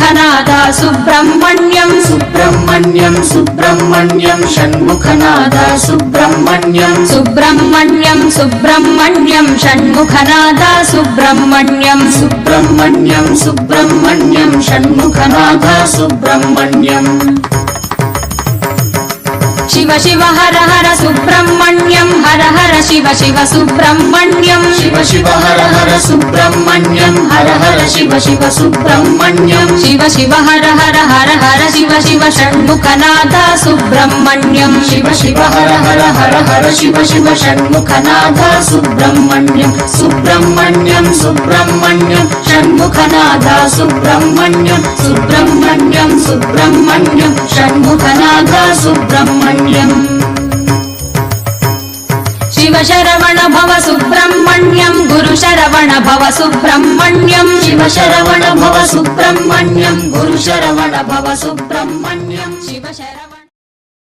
षण्मुखनादा सुब्रह्मण्यं सुब्रह्मण्यं सुब्रह्मण्यं षण्मुखनादा सुब्रह्मण्यं सुब्रह्मण्यं सुब्रह्मण्यं षण्मुखनादा सुब्रह्मण्यं सुब्रह्मण्यं सुब्रह्मण्यं षण्मुखनादा सुब्रह्मण्यं शिव शिव हर हर सुब्रह्मण्यं हर हर शिव शिव सुब्रह्मण्यं शिव शिव हर हर सुब्रह्मण्यं हर हर शिव शिव सुब्रह्मण्यं शिव शिव हर हर हर हर शिव शिव षण्मुखनादा सुब्रह्मण्यं शिव शिव हर हर हर हर शिव शिव षण्मुखनादा सुब्रह्मण्यं सुब्रह्मण्यं सुब्रह्मण्यं षण्मुखनादा सुब्रह्मण्यं सुब्रह्मण्यं सुब्रह्मण्यं षण्मुखनादा सुब्रह्मण्यं शिव शरवण भव सुब्रह्मण्यं गुरु शरवण भव सुब्रह्मण्यं शिव शरवण भव सुब्रह्मण्यं गुरु शरवण भव सुब्रह्मण्यं शिव शरवण